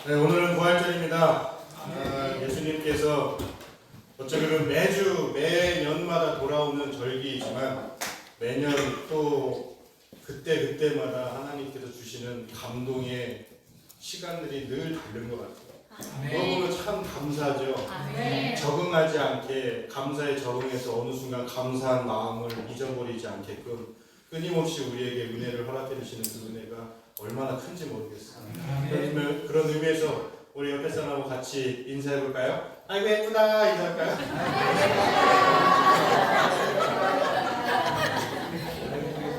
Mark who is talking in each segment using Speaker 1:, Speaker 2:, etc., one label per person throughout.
Speaker 1: 네, 오늘은 부활절입니다. 예수님께서 어쩌면 매년마다 돌아오는 절기이지만 매년 또 그때마다 하나님께서 주시는 감동의 시간들이 늘 다른 것 같아요. 그러면 참 감사하죠. 적응하지 않게 감사에 적응해서 어느 순간 감사한 마음을 잊어버리지 않게끔 끊임없이 우리에게 은혜를 허락해 주시는 그 은혜가 얼마나 큰지 모르겠어요. 그런 의미에서 우리 옆에 사람하고 같이 인사해 볼까요? 아이고 예쁘다 인사할까요?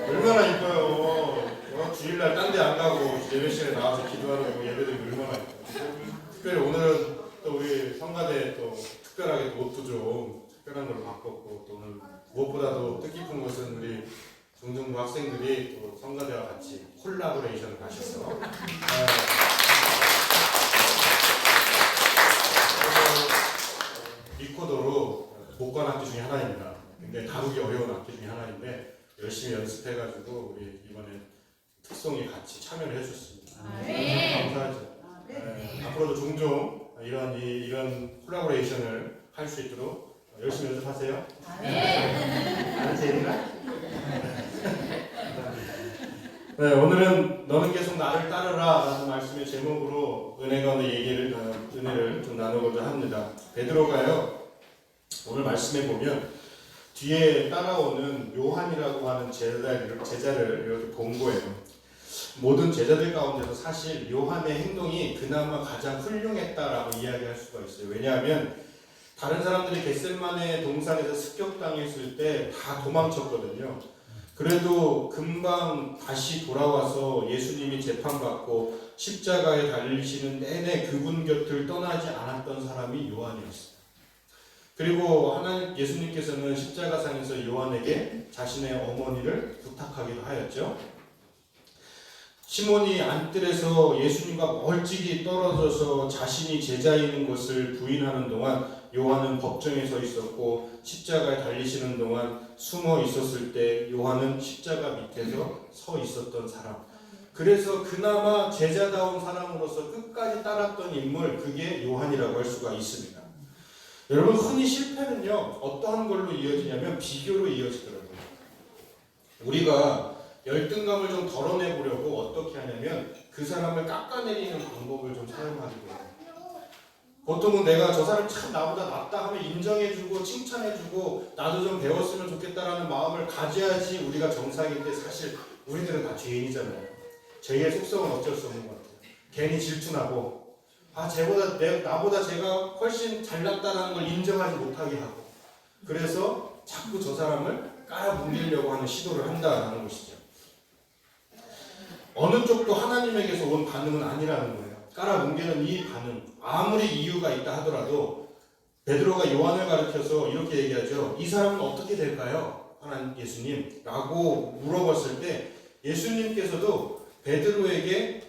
Speaker 1: 얼마나 이뻐요. 주일날 딴 데 안 가고 예배 시간에 나와서 기도하는 예배들이 얼마나 이뻐요. 특별히 오늘은 또 우리 성가대 또 특별하게 옷도 좀 특별한 걸 바꿨고 또 오늘 무엇보다도 뜻깊은 것은 우리 중등부 학생들이 또 성가대와 같이 콜라보레이션을 하셔서 리코더로 복권 악기 중에 하나입니다. 굉장히 다루기 어려운 악기 중에 하나인데 열심히 연습해가지고 우리 이번에 특송이 같이 참여를 해주셨습니다. 감사하죠. 앞으로도 종종 이런 콜라보레이션을 할 수 있도록 열심히 연습하세요. 안 재밌나? 네, 오늘은 너는 계속 나를 따르라 라는 말씀의 제목으로 은혜가 오늘 은혜를 좀 나누고자 합니다. 베드로가요, 오늘 말씀에 보면 뒤에 따라오는 요한이라고 하는 제자를 이렇게 본 거예요. 모든 제자들 가운데서 사실 요한의 행동이 그나마 가장 훌륭했다라고 이야기할 수가 있어요. 왜냐하면 다른 사람들이 겟세마네 동산에서 습격당했을 때 다 도망쳤거든요. 그래도 금방 다시 돌아와서 예수님이 재판받고 십자가에 달리시는 내내 그분 곁을 떠나지 않았던 사람이 요한이었어요. 그리고 예수님께서는 십자가상에서 요한에게 자신의 어머니를 부탁하기도 하였죠. 시몬이 안뜰에서 예수님과 멀찍이 떨어져서 자신이 제자인 것을 부인하는 동안 요한은 법정에 서 있었고 십자가에 달리시는 동안 숨어 있었을 때 요한은 십자가 밑에서 서 있었던 사람. 그래서 그나마 제자다운 사람으로서 끝까지 따랐던 인물, 그게 요한이라고 할 수가 있습니다. 여러분, 흔히 실패는요 어떠한 걸로 이어지냐면 비교로 이어지더라고요. 우리가 열등감을 좀 덜어내보려고 어떻게 하냐면 그 사람을 깎아내리는 방법을 좀 사용하기도 해요. 보통은 내가 저 사람 참 나보다 낫다 하면 인정해주고 칭찬해주고 나도 좀 배웠으면 좋겠다라는 마음을 가져야지 우리가 정상인데, 사실 우리들은 다 죄인이잖아요. 죄의 속성은 어쩔 수 없는 것 같아요. 괜히 질투나고 나보다 제가 훨씬 잘났다는 걸 인정하지 못하게 하고, 그래서 자꾸 저 사람을 깔아뭉개려고 하는 시도를 한다는 것이죠. 어느 쪽도 하나님에게서 온 반응은 아니라는 거예요. 깔아뭉개는 이 반응, 아무리 이유가 있다 하더라도 베드로가 요한을 가르쳐서 이렇게 얘기하죠. 이 사람은 어떻게 될까요? 하나님 예수님 라고 물어봤을 때 예수님께서도 베드로에게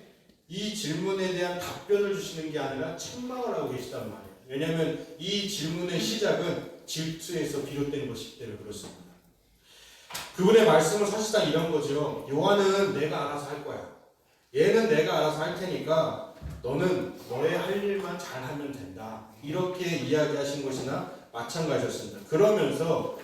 Speaker 1: 이 질문에 대한 답변을 주시는 게 아니라 책망을 하고 계시단 말이에요. 왜냐하면 이 질문의 시작은 질투에서 비롯된 것이기 때문에 그렇습니다. 그분의 말씀은 사실상 이런 거죠. 요한은 내가 알아서 할 거야. 얘는 내가 알아서 할 테니까 너는 너의 할 일만 잘하면 된다. 이렇게 이야기하신 것이나 마찬가지였습니다. 그러면서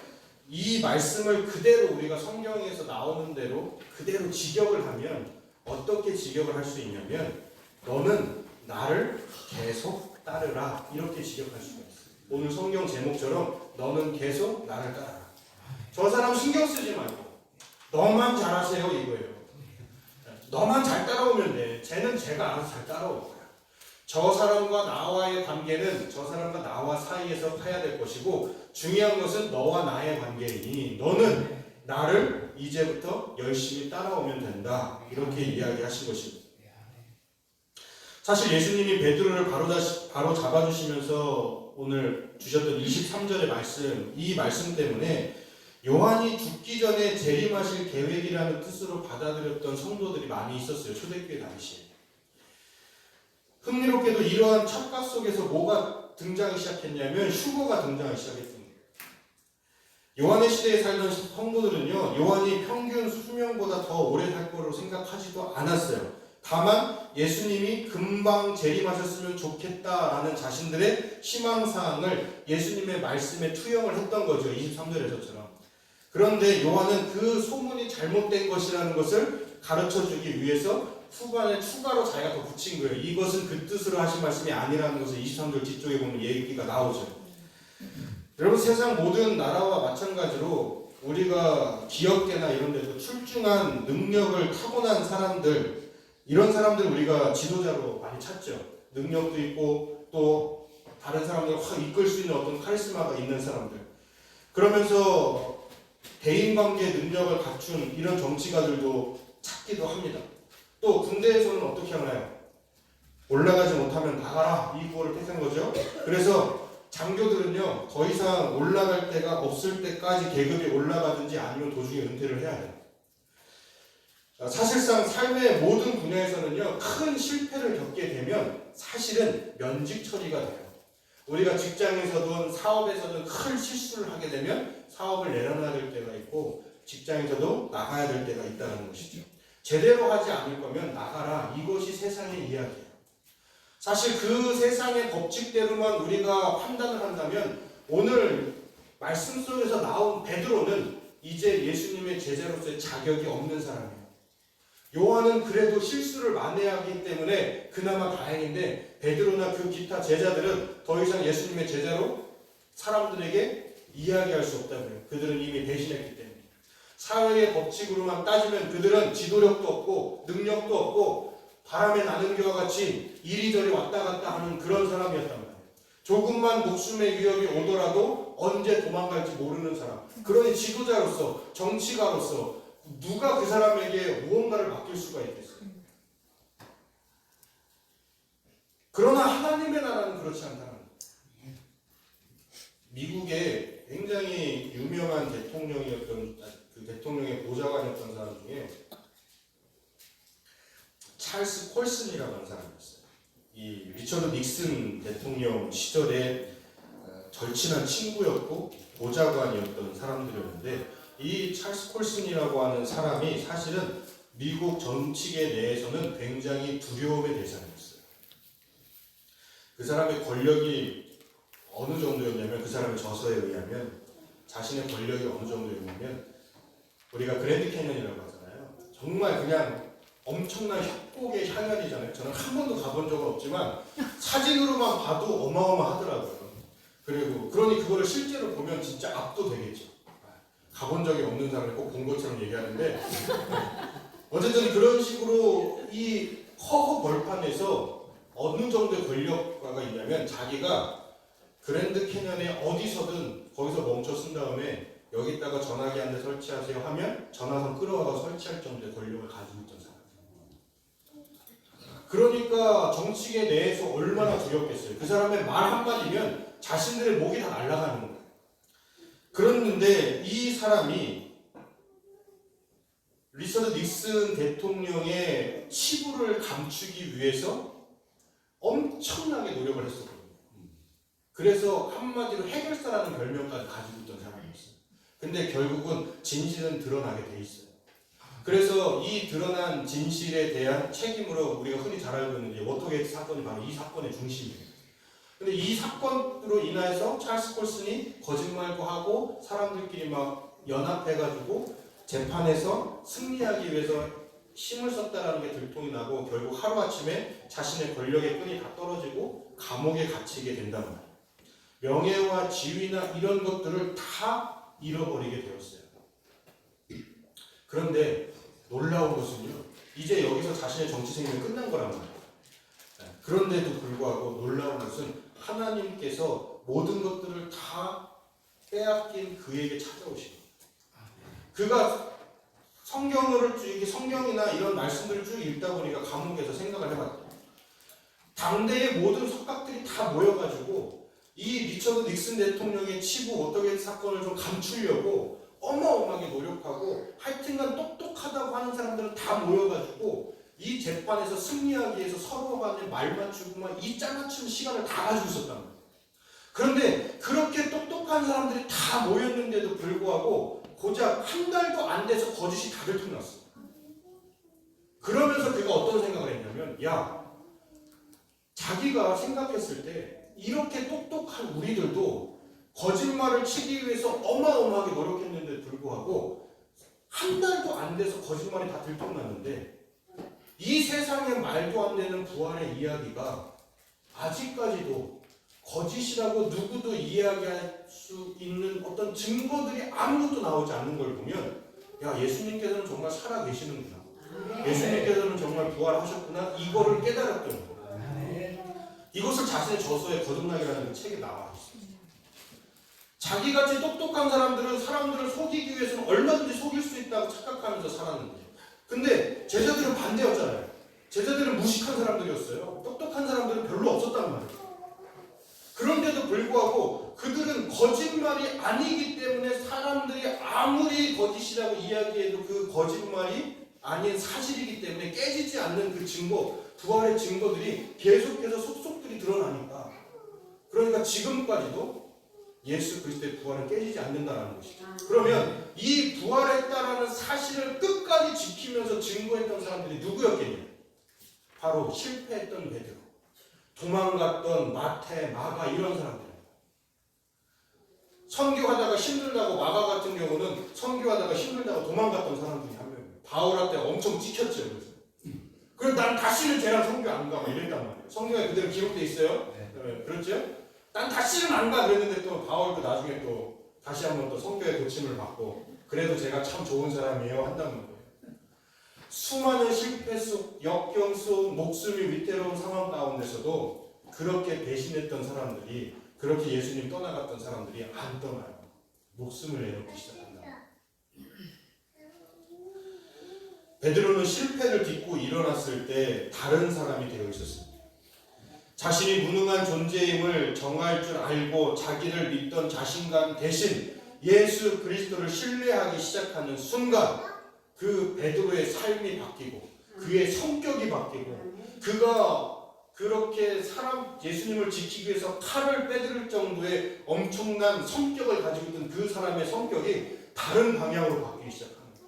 Speaker 1: 이 말씀을 그대로 우리가 성경에서 나오는 대로 그대로 직역을 하면 어떻게 직역을 할 수 있냐면 너는 나를 계속 따르라. 이렇게 직역할 수가 있어요. 오늘 성경 제목처럼 너는 계속 나를 따르라. 저 사람 신경 쓰지 말고 너만 잘하세요 이거예요. 너만 잘 따라오면 돼. 쟤는 제가 알아서 잘 따라올 거야. 저 사람과 나와의 관계는 저 사람과 나와 사이에서 파야 될 것이고, 중요한 것은 너와 나의 관계이니 너는 나를 이제부터 열심히 따라오면 된다. 이렇게 이야기하신 것입니다. 사실 예수님이 베드로를 바로 잡아주시면서 오늘 주셨던 23절의 말씀, 이 말씀 때문에 요한이 죽기 전에 재림하실 계획이라는 뜻으로 받아들였던 성도들이 많이 있었어요. 초대교회 당시에. 흥미롭게도 이러한 착각 속에서 뭐가 등장하기 시작했냐면 휴거가 등장하기 시작했습니다. 요한의 시대에 살던 성도들은요, 요한이 평균 수명보다 더 오래 살 거로 생각하지도 않았어요. 다만 예수님이 금방 재림하셨으면 좋겠다라는 자신들의 희망사항을 예수님의 말씀에 투영을 했던 거죠. 23절에서처럼. 그런데 요한은 그 소문이 잘못된 것이라는 것을 가르쳐주기 위해서 후반에 추가로 자기가 더 붙인 거예요. 이것은 그 뜻으로 하신 말씀이 아니라는 것을 23절 뒤쪽에 보면 얘기가 나오죠. 여러분, 세상 모든 나라와 마찬가지로 우리가 기업계나 이런 데서 출중한 능력을 타고난 사람들, 이런 사람들 우리가 지도자로 많이 찾죠. 능력도 있고 또 다른 사람들을 확 이끌 수 있는 어떤 카리스마가 있는 사람들. 그러면서 대인관계 능력을 갖춘 이런 정치가들도 찾기도 합니다. 또 군대에서는 어떻게 하나요? 올라가지 못하면 나가라, 이 구호를 택한 거죠. 그래서 장교들은요, 더 이상 올라갈 데가 없을 때까지 계급이 올라가든지 아니면 도중에 은퇴를 해야 돼요. 사실상 삶의 모든 분야에서는요, 큰 실패를 겪게 되면 사실은 면직 처리가 돼요. 우리가 직장에서든 사업에서든 큰 실수를 하게 되면 사업을 내려놔야 될 때가 있고 직장에서도 나가야 될 때가 있다는 것이죠. 제대로 하지 않을 거면 나가라. 이것이 세상의 이야기예요. 사실 그 세상의 법칙대로만 우리가 판단을 한다면 오늘 말씀 속에서 나온 베드로는 이제 예수님의 제자로서의 자격이 없는 사람이에요. 요한은 그래도 실수를 만회하기 때문에 그나마 다행인데 베드로나 그 기타 제자들은 더 이상 예수님의 제자로 사람들에게 이야기할 수 없다고요. 그들은 이미 배신했기 때문에. 사회의 법칙으로만 따지면 그들은 지도력도 없고 능력도 없고 바람에 나는 겨와 같이 이리저리 왔다 갔다 하는 그런 사람이었단 말이에요. 조금만 목숨의 위협이 오더라도 언제 도망갈지 모르는 사람. 그러니 지도자로서, 정치가로서 누가 그 사람에게 무언가를 맡길 수가 있겠어요? 그러나 하나님의 나라는 그렇지 않다는 거예요. 미국의 굉장히 유명한 대통령이었던, 그 대통령의 보좌관이었던 사람 중에 찰스 콜슨이라고 하는 사람이었어요. 이 리처드 닉슨 대통령 시절에 절친한 친구였고 보좌관이었던 사람들이었는데, 이 찰스 콜슨이라고 하는 사람이 사실은 미국 정치계 내에서는 굉장히 두려움의 대상이었어요. 그 사람의 권력이 어느 정도였냐면, 그 사람의 저서에 의하면 자신의 권력이 어느 정도였냐면, 우리가 그랜드 캐년이라고 하잖아요. 정말 그냥 엄청난 협곡의 향연이잖아요. 저는 한 번도 가본 적은 없지만 사진으로만 봐도 어마어마하더라고요. 그리고 그러니 그거를 실제로 보면 진짜 압도되겠죠. 가본 적이 없는 사람이 꼭 본 것처럼 얘기하는데 어쨌든 그런 식으로 이 허허 벌판에서 어느 정도의 권력가가 있냐면, 자기가 그랜드 캐년에 어디서든 거기서 멈춰 쓴 다음에 여기다가 전화기 한 대 설치하세요 하면 전화선 끌어와서 설치할 정도의 권력을 가지고 있던 사람. 그러니까 정치계 내에서 얼마나 두렵겠어요. 그 사람의 말 한마디면 자신들의 목이 다 날아가는 거예요. 그랬는데 이 사람이 리처드 닉슨 대통령의 치부를 감추기 위해서 엄청나게 노력을 했었거든요. 그래서 한마디로 해결사라는 별명까지 가지고 있던 사람이었어요. 근데 결국은 진실은 드러나게 돼 있어요. 그래서 이 드러난 진실에 대한 책임으로 우리가 흔히 잘 알고 있는 워터게이트 사건이 바로 이 사건의 중심이에요. 근데 이 사건으로 인해서 찰스 콜슨이 거짓말도 하고 사람들끼리 막 연합해가지고 재판에서 승리하기 위해서 힘을 썼다라는 게 들통이 나고 결국 하루아침에 자신의 권력의 끈이 다 떨어지고 감옥에 갇히게 된단 말이에요. 명예와 지위나 이런 것들을 다 잃어버리게 되었어요. 그런데 놀라운 것은요, 이제 여기서 자신의 정치 생명이 끝난 거란 말이에요. 그런데도 불구하고 놀라운 것은 하나님께서 모든 것들을 다 빼앗긴 그에게 찾아오신 거예요. 그가 성경이나 이런 말씀들을 쭉 읽다 보니까 감옥에서 생각을 해봤대요. 당대의 모든 석각들이 다 모여가지고 이 리처드 닉슨 대통령의 치부 워터게이트 사건을 좀 감추려고 어마어마하게 노력하고, 하여튼간 똑똑하다고 하는 사람들은 다 모여가지고 이 재판에서 승리하기 위해서 서로 간에 말 맞추고 막 이 짜맞추는 시간을 다 가지고 있었단 말이에요. 그런데 그렇게 똑똑한 사람들이 다 모였는데도 불구하고 고작 한 달도 안 돼서 거짓이 다 들통났어요. 그러면서 그가 어떤 생각을 했냐? 뭐냐면, 야, 자기가 생각했을 때 이렇게 똑똑한 우리들도 거짓말을 치기 위해서 어마어마하게 노력했는데 불구하고 한 달도 안 돼서 거짓말이 다 들통났는데, 이 세상에 말도 안 되는 부활의 이야기가 아직까지도 거짓이라고 누구도 이야기할 수 있는 어떤 증거들이 아무것도 나오지 않는 걸 보면, 야, 예수님께서는 정말 살아 계시는구나, 예수님께서는 정말 부활하셨구나, 이거를 깨달았던 거예요. 이것을 자신의 저서에 거듭나기라는 그 책에 나와 있습니다. 자기같이 똑똑한 사람들은 사람들을 속이기 위해서는 얼마든지 속일 수 있다고 착각하면서 살았는데, 근데 제자들은 반대였잖아요. 제자들은 무식한 사람들이었어요. 똑똑한 사람들은 별로 없었단 말이에요. 그런데도 불구하고 그들은 거짓말이 아니기 때문에 사람들이 아무리 거짓이라고 이야기해도 그 거짓말이 아닌 사실이기 때문에 깨지지 않는 그 증거, 부활의 증거들이 계속해서 속속들이 드러나니까, 그러니까 지금까지도 예수 그리스도의 부활은 깨지지 않는다는 것이죠. 그러면 이 부활했다라는 사실을 끝까지 지키면서 증거했던 사람들이 누구였겠냐? 바로 실패했던 베드로, 도망갔던 마태, 마가, 이런 사람들. 선교하다가 힘들다고, 마가 같은 경우는 선교하다가 힘들다고 도망갔던 사람들이 한 명이에요. 바울한테 엄청 찍혔죠. 그래서 난 다시는 쟤랑 선교 안 가, 이랬단 말이에요. 성경에 그대로 기록돼 있어요. 네. 그렇죠? 난 다시는 안 가 그랬는데 또 바울도 나중에 또 다시 한번 또 선교의 도침을 받고, 그래도 제가 참 좋은 사람이에요 한다는 거예요. 수많은 실패 속, 역경 속, 목숨이 위태로운 상황 가운데서도 그렇게 배신했던 사람들이, 그렇게 예수님 떠나갔던 사람들이 안 떠나요. 목숨을 내놓기 시작한다. 베드로는 실패를 딛고 일어났을 때 다른 사람이 되어 있었습니다. 자신이 무능한 존재임을 정할 줄 알고 자기를 믿던 자신감 대신 예수 그리스도를 신뢰하기 시작하는 순간, 그 베드로의 삶이 바뀌고 그의 성격이 바뀌고, 그가 그렇게 예수님을 지키기 위해서 칼을 빼들 정도의 엄청난 성격을 가지고 있던 그 사람의 성격이 다른 방향으로 바뀌기 시작합니다.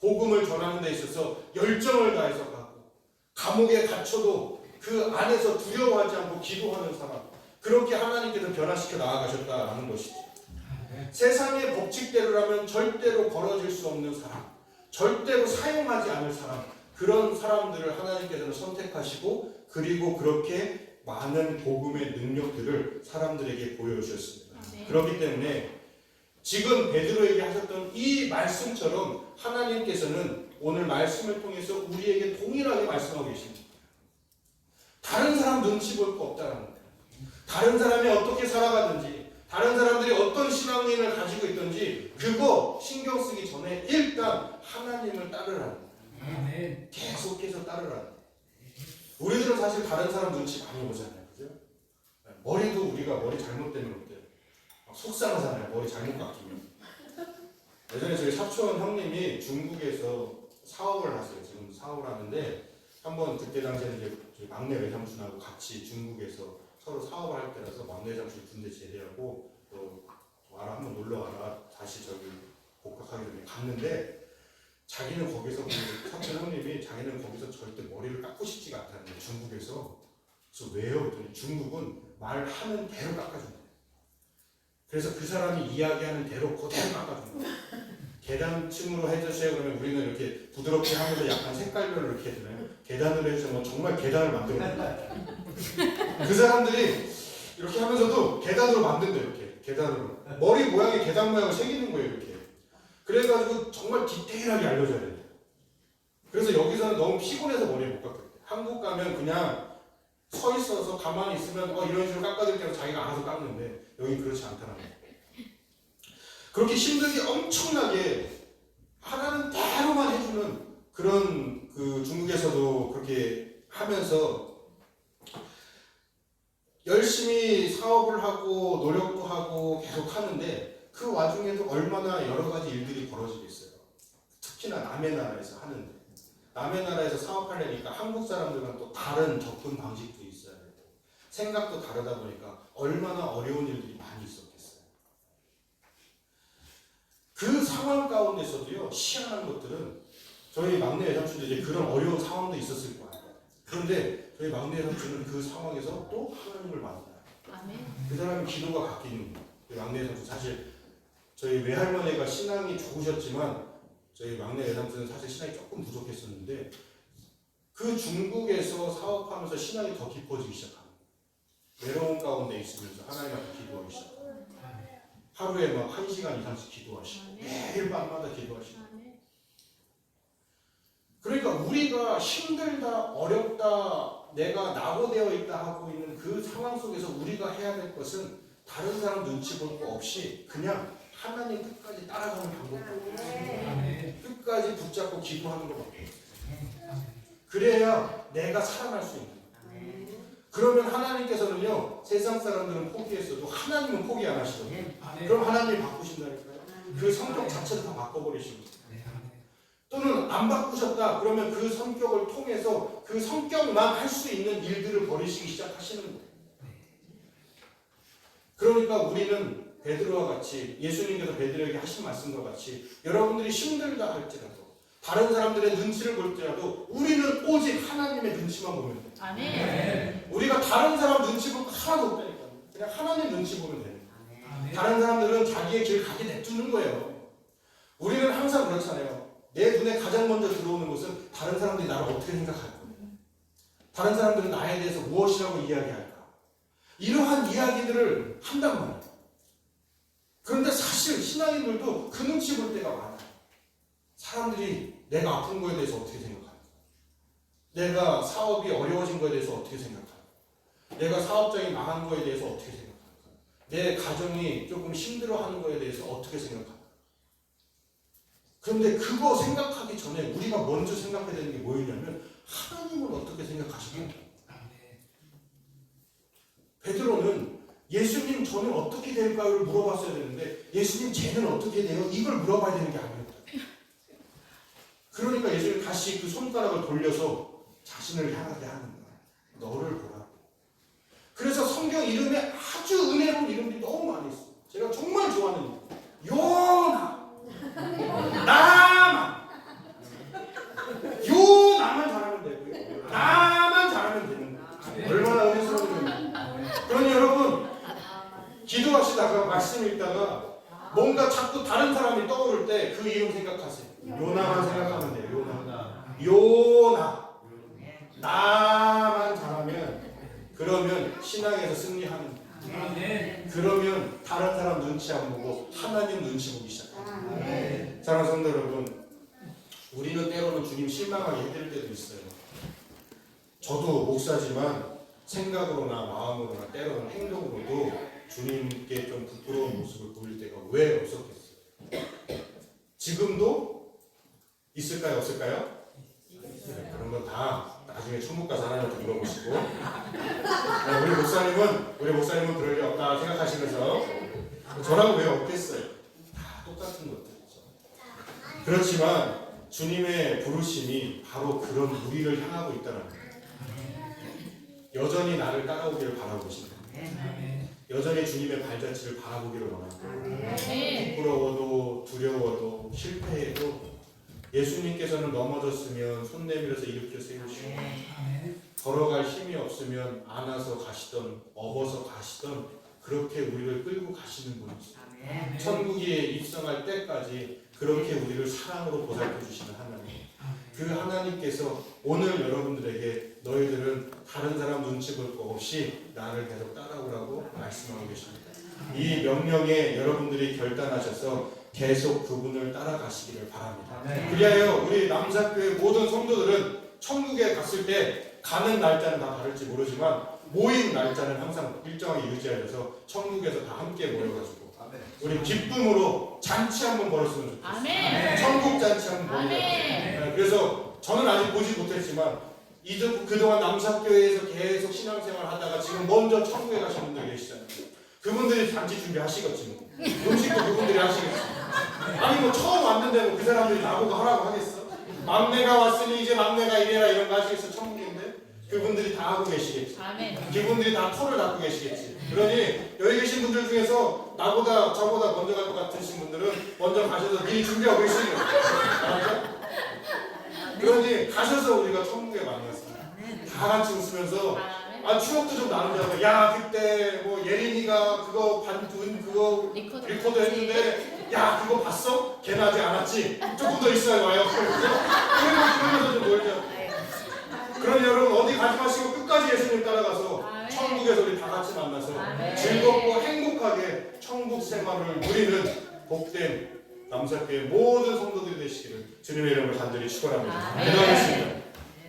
Speaker 1: 복음을 전하는 데 있어서 열정을 다해서 가고, 감옥에 갇혀도 그 안에서 두려워하지 않고 기도하는 사람, 그렇게 하나님께서 변화시켜 나아가셨다는 것이죠. 세상의 법칙대로라면 절대로 벌어질 수 없는 사람, 절대로 사용하지 않을 사람, 그런 사람들을 하나님께서는 선택하시고, 그리고 그렇게 많은 복음의 능력들을 사람들에게 보여주셨습니다. 그렇기 때문에 지금 베드로에게 하셨던 이 말씀처럼 하나님께서는 오늘 말씀을 통해서 우리에게 동일하게 말씀하고 계십니다. 다른 사람 눈치 볼 거 없다는 거예요. 다른 사람이 어떻게 살아가든지, 다른 사람들이 어떤 신앙인을 가지고 있든지 그거 신경 쓰기 전에 일단 하나님을 따르라는 거예요. 계속해서 따르라는 거예요. 우리들은 사실 다른 사람 눈치 많이 보잖아요. 그죠? 머리도 우리가 머리 잘못되면 어때요? 속상하잖아요. 머리 잘못 깎이면. 예전에 저희 사촌 형님이 중국에서 사업을 하세요. 지금 사업을 하는데, 한번 그때 당시에는 이제 저희 막내 외삼촌하고 같이 중국에서 서로 사업을 할 때라서 막내 외삼촌 군대 제대하고 또 와라, 한번 놀러 와라, 다시 저기 복학하기 전에 갔는데, 자기는 거기서, 그 사촌 형님이 자기는 거기서 절대 머리를 깎고 싶지가 않다는 거예요. 중국에서. 그래서 왜요? 그랬더니 중국은 말하는 대로 깎아준다. 그래서 그 사람이 이야기하는 대로 그대로 깎아준다. 계단층으로 해주세요. 그러면 우리는 이렇게 부드럽게 하면서 약간 색깔별로 이렇게 해주나요? 계단으로 해주면 정말 계단을 만들어낸다. 그 사람들이 이렇게 하면서도 계단으로 만든다. 이렇게 계단으로 머리 모양이 계단 모양을 새기는 거예요. 이렇게. 그래가지고 정말 디테일하게 알려줘야 돼요. 그래서 여기서는 너무 피곤해서 머리를 못 깎아요. 한국 가면 그냥 서 있어서 가만히 있으면 이런 식으로 깎아드릴게요. 자기가 알아서 깎는데 여기 그렇지 않다는 거예요. 그렇게 힘들게 엄청나게 하라는 대로만 해주는 그런, 그 중국에서도 그렇게 하면서 열심히 사업을 하고 노력도 하고 계속 하는데, 그 와중에도 얼마나 여러 가지 일들이 벌어지겠어요. 특히나 남의 나라에서 하는데, 남의 나라에서 사업하려니까 한국 사람들과 또 다른 접근 방식도 있어야 되고 생각도 다르다 보니까 얼마나 어려운 일들이 많이 있었겠어요. 그 상황 가운데서도요, 희한한 것들은, 저희 막내 외삼촌도 이제 그런 어려운 상황도 있었을 거예요. 그런데 저희 막내 삼촌은 그 상황에서 또 하나님을 만나요.
Speaker 2: 아멘.
Speaker 1: 그 사람이 기도가 바뀌는 거예요. 저희 막내 삼촌 사실 저희 외할머니가 신앙이 좋으셨지만 저희 막내 외삼촌은 사실 신앙이 조금 부족했었는데 그 중국에서 사업하면서 신앙이 더 깊어지기 시작합니다. 외로운 가운데 있으면서 하나님 앞에 기도하기 시작합니다. 하루에 막 1시간 이상씩 기도하시고 매일 밤마다 기도하시고. 그러니까 우리가 힘들다, 어렵다, 내가 낙오되어 있다 하고 있는 그 상황 속에서 우리가 해야 될 것은 다른 사람 눈치 볼 거 없이 그냥 하나님 끝까지 따라가는 방법밖에 없어요. 끝까지 붙잡고 기도하는 것밖에 없어요. 그래야 내가 살아날 수 있는 거예요. 그러면 하나님께서는요, 세상 사람들은 포기했어도 하나님은 포기 안 하시거든요. 그럼 하나님이 바꾸신다니까요. 그 성격 자체를 다 바꿔버리십니다. 또는 안 바꾸셨다 그러면 그 성격을 통해서 그 성격만 할 수 있는 일들을 벌이시기 시작하시는 거예요. 그러니까 우리는 베드로와 같이 예수님께서 베드로에게 하신 말씀과 같이 여러분들이 힘들다 할지라도 다른 사람들의 눈치를 볼지라도 우리는 오직 하나님의 눈치만 보면 돼요.
Speaker 2: 아멘.
Speaker 1: 우리가 다른 사람 눈치 볼 거 하나도 없다니까요. 그냥 하나님 눈치 보면 돼요. 다른 사람들은 자기의 길 가게 냅두는 거예요. 우리는 항상 그렇잖아요. 내 눈에 가장 먼저 들어오는 것은 다른 사람들이 나를 어떻게 생각할 거예요. 다른 사람들은 나에 대해서 무엇이라고 이야기할까. 이러한 이야기들을 한단 말이에요. 그런데 사실 신앙인들도 그 눈치 볼 때가 많아요. 사람들이 내가 아픈 거에 대해서 어떻게 생각할까. 내가 사업이 어려워진 거에 대해서 어떻게 생각할까. 내가 사업장이 망한 거에 대해서 어떻게 생각할까. 내 가정이 조금 힘들어하는 거에 대해서 어떻게 생각할까. 그런데 그거 생각하기 전에 우리가 먼저 생각해야 되는 게 뭐였냐면 하나님을 어떻게 생각하시고. 베드로는 예수님 저는 어떻게 될까요를 물어봤어야 되는데 예수님 쟤는 어떻게 돼요? 이걸 물어봐야 되는 게 아니었다. 그러니까 예수님 다시 그 손가락을 돌려서 자신을 향하게 하는 거야. 너를 보라고. 그래서 성경 이름에 아주 은혜로운 이름들이 너무 많이 있어요. 제가 정말 좋아하는 이름. 요나. 나만. 나만 잘하면 되고요. 나만 잘하면 되는 거예요. 얼마나 은혜스러운 이름이에요. 그러니 여러분 기도하시다가 말씀 읽다가 뭔가 자꾸 다른 사람이 떠오를 때 그 이름 생각하세요. 요나만 생각하면 돼요. 요나. 나만 잘하면 그러면 신앙에서 승리하는 거예요. 그러면 다른 사람 눈치 안 보고 하나님 눈치 보기 시작해요. 사랑하는 성도 여러분, 우리는 때로는 주님 실망하게 해드릴 때도 있어요. 저도 목사지만 생각으로나 마음으로나 때로는 행동으로도 주님께 좀 부끄러운 모습을 보일 때가 왜 없었겠어요? 지금도 있을까요? 없을까요? 네, 그런 건 다 나중에 천국 가서 하나님한테 물어보시고. 네, 우리 목사님은 그럴 리 없다 생각하시면서 저라고 왜 없겠어요? 다 똑같은 것들이죠. 그렇지만 주님의 부르심이 바로 그런 우리를 향하고 있다는 거예요. 여전히 나를 따라오기를 바라고 계십니다. 여전히 주님의 발자취를 바라보기를 원합니다. 부끄러워도 두려워도 실패해도 예수님께서는 넘어졌으면 손 내밀어서 일으켜 세우시고 걸어갈 힘이 없으면 안아서 가시던 업어서 가시던 그렇게 우리를 끌고 가시는 분이시죠. 천국에 입성할 때까지 그렇게 우리를 사랑으로 보살펴 주시는 하나님. 그 하나님께서 오늘 여러분들에게 너희들은 다른 사람 눈치 볼 거 없이 나를 계속 따라오라고 말씀하고 계십니다. 이 명령에 여러분들이 결단하셔서 계속 그분을 따라가시기를 바랍니다. 그리하여 우리 남사교회 모든 성도들은 천국에 갔을 때 가는 날짜는 다 다를지 모르지만 모임 날짜는 항상 일정하게 유지하여서 천국에서 다 함께 모여가지고 우리 기쁨으로 잔치 한번 벌었으면 좋겠어요.
Speaker 2: 아멘.
Speaker 1: 천국 잔치 한번 벌었어요. 그래서 저는 아직 보지 못했지만 그동안 남사교회에서 계속 신앙생활 하다가 지금 먼저 천국에 가신 분들 계시잖아요. 그분들이 잔치 준비하시겠지. 음식도 그분들이 하시겠지. 아니 뭐 처음 왔는데 뭐 그 사람들이 나보고 하라고 하겠어? 막내가 왔으니 이제 막내가 이래라 이런 거 하시겠어? 천국인데 그분들이 다 하고 계시겠지.
Speaker 2: 아멘.
Speaker 1: 그분들이 다 털을 닦고 계시겠지. 그러니 여기 계신 분들 중에서 나보다 저보다 먼저 갈 것 같으신 분들은 먼저 가셔서 미리 준비하고 계시는 거예요. 알았죠? 그러니 가셔서 우리가 천국에 만났습니다. 다 같이 웃으면서 추억도 좀 나누자고. 야 그때 뭐 예린이가 그거 그거 리코더 했는데 야 그거 봤어? 걔는 아직 안 왔지? 조금 더 있어야 와요. 그러면서 좀 놀자. 그러니 여러분 어디 가지 마시고 끝까지 예수님 따라가서 천국에서 우리 다 같이 만나서 즐겁고 행복하게 천국 생활을 누리는 복된 남사교회 모든 성도들이 되시기를 주님의 이름으로 간절히 축원합니다. 기도하겠습니다.